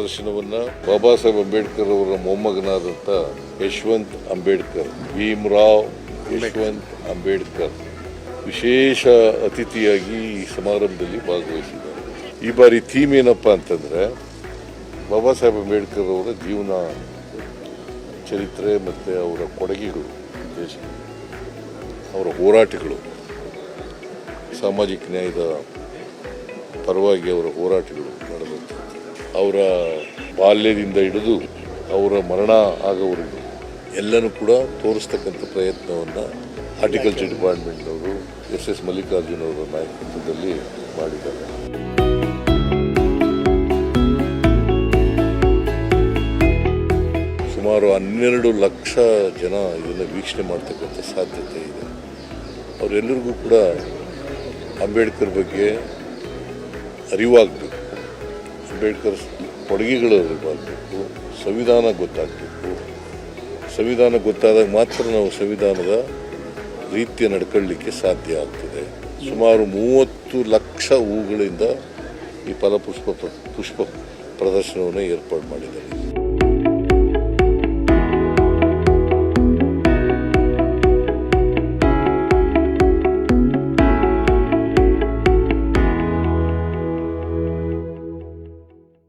ಪ್ರದರ್ಶನವನ್ನು ಬಾಬಾ ಸಾಹೇಬ್ ಅಂಬೇಡ್ಕರ್ ಅವರ ಮೊಮ್ಮಗನಾದಂಥ ಯಶವಂತ್ ಅಂಬೇಡ್ಕರ್, ಭೀಮರಾವ್ ಯಶವಂತ್ ಅಂಬೇಡ್ಕರ್ ವಿಶೇಷ ಅತಿಥಿಯಾಗಿ ಈ ಸಮಾರಂಭದಲ್ಲಿ ಭಾಗವಹಿಸಿದ್ದಾರೆ. ಈ ಬಾರಿ ಥೀಮ್ ಏನಪ್ಪ ಅಂತಂದರೆ ಬಾಬಾ ಸಾಹೇಬ್ ಅಂಬೇಡ್ಕರ್ ಅವರ ಜೀವನ ಚರಿತ್ರೆ ಮತ್ತು ಅವರ ಕೊಡುಗೆಗಳು, ಅವರ ಹೋರಾಟಗಳು, ಸಾಮಾಜಿಕ ನ್ಯಾಯದ ಪರವಾಗಿ ಅವರ ಹೋರಾಟಗಳು ನಡೆದಂಥದ್ದು, ಅವರ ಬಾಲ್ಯದಿಂದ ಹಿಡಿದು ಅವರ ಮರಣ ಆಗೋವರೆಗೂ ಎಲ್ಲನೂ ಕೂಡ ತೋರಿಸ್ತಕ್ಕಂಥ ಪ್ರಯತ್ನವನ್ನು ಹಾರ್ಟಿಕಲ್ಚರ್ ಡಿಪಾರ್ಟ್ಮೆಂಟ್ನವರು ಎಸ್ ಮಲ್ಲಿಕಾರ್ಜುನ್ ಅವರ ನಾಯಕತ್ವದಲ್ಲಿ ಮಾಡಿದ್ದಾರೆ. ಸುಮಾರು 12 ಲಕ್ಷ ಜನ ಇದನ್ನು ವೀಕ್ಷಣೆ ಮಾಡ್ತಕ್ಕಂಥ ಸಾಧ್ಯತೆ ಇದೆ. ಅವರೆಲ್ಲರಿಗೂ ಕೂಡ ಅಂಬೇಡ್ಕರ್ ಬಗ್ಗೆ ಅರಿವಾಗಬೇಕು, ಅಂಬೇಡ್ಕರ್ ಕೊಡುಗೆಗಳು ಅರಿವಾಗಬೇಕು, ಸಂವಿಧಾನ ಗೊತ್ತಾಗಬೇಕು. ಸಂವಿಧಾನ ಗೊತ್ತಾದಾಗ ಮಾತ್ರ ನಾವು ಸಂವಿಧಾನದ ರೀತಿಯ ನಡ್ಕೊಳ್ಳಿಕ್ಕೆ ಸಾಧ್ಯ ಆಗ್ತದೆ. ಸುಮಾರು 30 ಲಕ್ಷ ಹೂಗಳಿಂದ ಈ ಫಲಪುಷ್ಪ ಪ್ರದರ್ಶನವನ್ನು ಏರ್ಪಾಡು ಮಾಡಿದ್ದಾರೆ.